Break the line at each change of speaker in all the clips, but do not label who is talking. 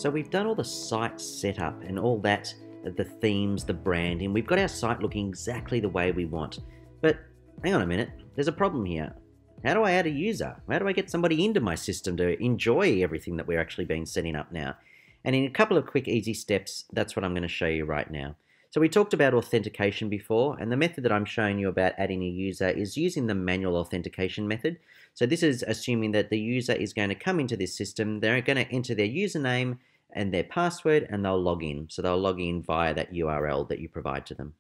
So we've done all the site setup and all that, the themes, the branding. We've got our site looking exactly the way we want. But hang on a minute, there's a problem here. How do I add a user? How do I get somebody into my system to enjoy everything that we're actually been setting up now? And in a couple of quick, easy steps, that's what I'm going to show you right now. So we talked about authentication before, and the method that I'm showing you about adding a user is using the manual authentication method. So this is assuming that the user is going to come into this system, they're going to enter their username and their password, and they'll log in. So they'll log in via that URL that you provide to them.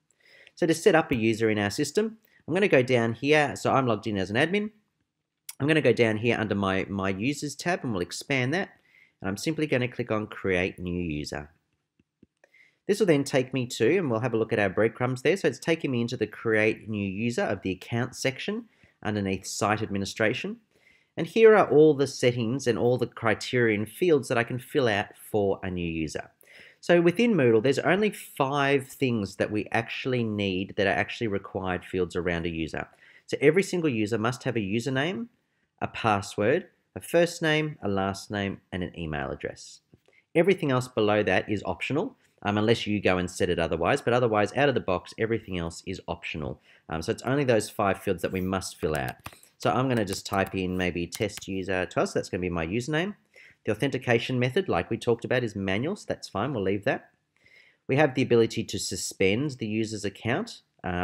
So to set up a user in our system, I'm going to go down here. So I'm logged in as an admin. I'm going to go down here under my users tab, and we'll expand that. And I'm simply going to click on create new user. This will then take me to, and we'll have a look at our breadcrumbs there. So it's taking me into the create new user of the account section underneath site administration. And here are all the settings and all the criterion fields that I can fill out for a new user. So within Moodle, there's only 5 things that we actually need that are actually required fields around a user. So every single user must have a username, a password, a first name, a last name, and an email address. Everything else below that is optional, unless you go and set it otherwise, but otherwise, out of the box, everything else is optional. So it's only those 5 fields that we must fill out. So I'm going to just type in maybe test user 12, so that's going to be my username. The authentication method, like we talked about, is manual, so that's fine, we'll leave that. We have the ability to suspend the user's account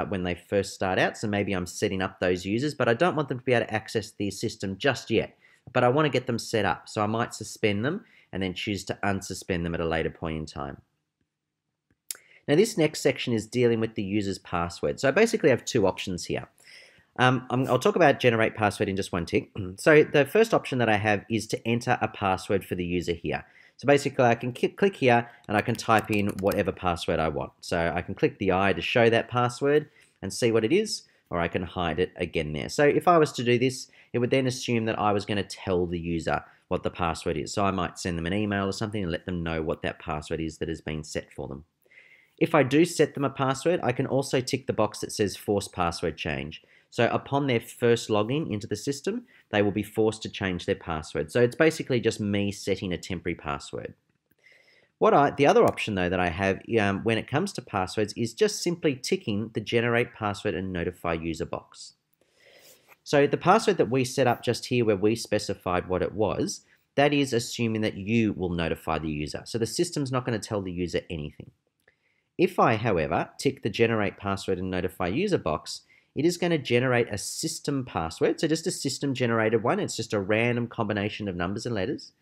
when they first start out, so maybe I'm setting up those users, but I don't want them to be able to access the system just yet. But I want to get them set up, so I might suspend them and then choose to unsuspend them at a later point in time. Now this next section is dealing with the user's password. So I basically have 2 options here. I'll talk about generate password in just one tick. So the first option that I have is to enter a password for the user here. So basically I can click here and I can type in whatever password I want. So I can click the eye to show that password and see what it is, or I can hide it again there. So if I was to do this, it would then assume that I was going to tell the user what the password is. So I might send them an email or something and let them know what that password is that has been set for them. If I do set them a password, I can also tick the box that says force password change. So upon their first login into the system, they will be forced to change their password. So it's basically just me setting a temporary password. The other option though that I have when it comes to passwords is just simply ticking the generate password and notify user box. So the password that we set up just here where we specified what it was, that is assuming that you will notify the user. So the system's not going to tell the user anything. If I, however, tick the generate password and notify user box, it is going to generate a system password. So just a system generated one. It's just a random combination of numbers and letters.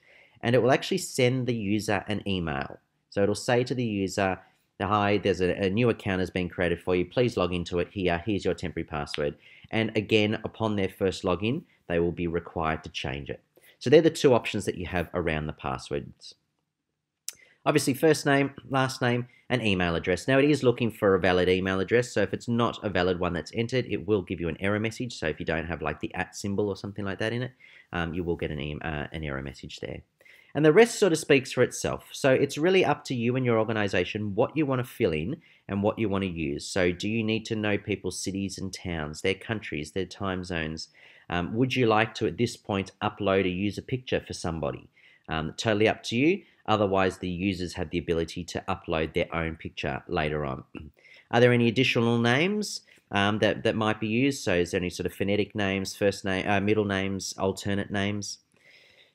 And it will actually send the user an email. So it'll say to the user, hi, there's a new account has been created for you. Please log into it here. Here's your temporary password. And again, upon their first login, they will be required to change it. So they're the 2 options that you have around the passwords. Obviously, first name, last name, and email address. Now, it is looking for a valid email address, so if it's not a valid one that's entered, it will give you an error message. So if you don't have like the @ symbol or something like that in it, you will get an error message there. And the rest sort of speaks for itself. So it's really up to you and your organization what you want to fill in and what you want to use. So do you need to know people's cities and towns, their countries, their time zones? Would you like to, at this point, upload a user picture for somebody? Totally up to you. Otherwise, the users have the ability to upload their own picture later on. Are there any additional names that might be used? So is there any sort of phonetic names, first name, middle names, alternate names?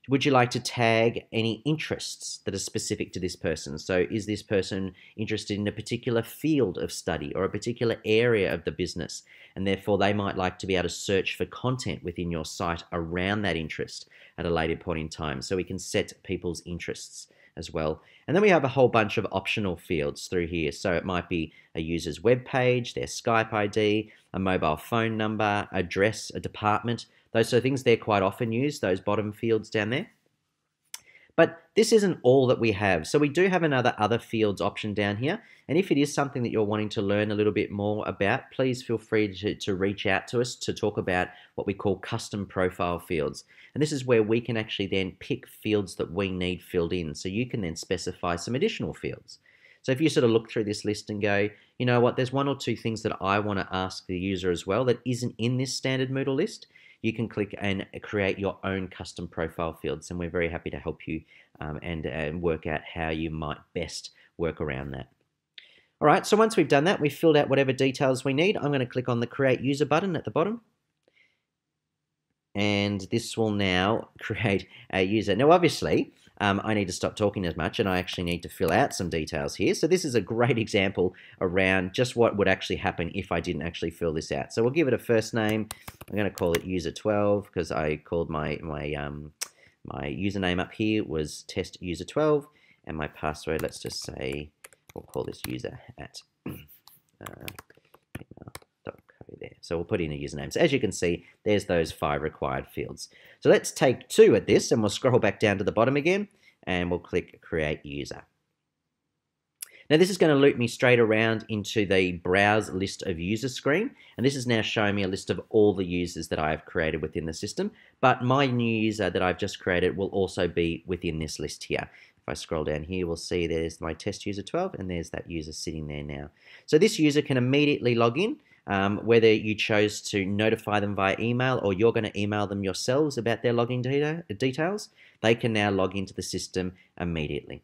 Would you like to tag any interests that are specific to this person? So is this person interested in a particular field of study or a particular area of the business? And therefore, they might like to be able to search for content within your site around that interest at a later point in time. So we can set people's interests as well. And then we have a whole bunch of optional fields through here. So it might be a user's web page, their Skype ID, a mobile phone number, address, a department. Those sort of things, they're quite often used, those bottom fields down there. But this isn't all that we have. So we do have another other fields option down here. And if it is something that you're wanting to learn a little bit more about, please feel free to reach out to us to talk about what we call custom profile fields. And this is where we can actually then pick fields that we need filled in. So you can then specify some additional fields. So if you sort of look through this list and go, you know what, there's 1 or 2 things that I want to ask the user as well that isn't in this standard Moodle list. you can click and create your own custom profile fields, and we're very happy to help you and work out how you might best work around that. All right, so once we've done that, we've filled out whatever details we need. I'm going to click on the Create User button at the bottom. And this will now create a user. Now, obviously, I need to stop talking as much, and I actually need to fill out some details here. So this is a great example around just what would actually happen if I didn't actually fill this out. So we'll give it a first name. I'm going to call it user12 because I called my username up here was test user12, and my password, let's just say, we'll call this user at there. So we'll put in a username. So as you can see, there's those 5 required fields. So let's take 2 at this, and we'll scroll back down to the bottom again, and we'll click Create User. Now this is going to loop me straight around into the Browse List of Users screen, and this is now showing me a list of all the users that I have created within the system, but my new user that I've just created will also be within this list here. If I scroll down here, we'll see there's my test user 12, and there's that user sitting there now. So this user can immediately log in, whether you chose to notify them via email or you're going to email them yourselves about their login details, they can now log into the system immediately.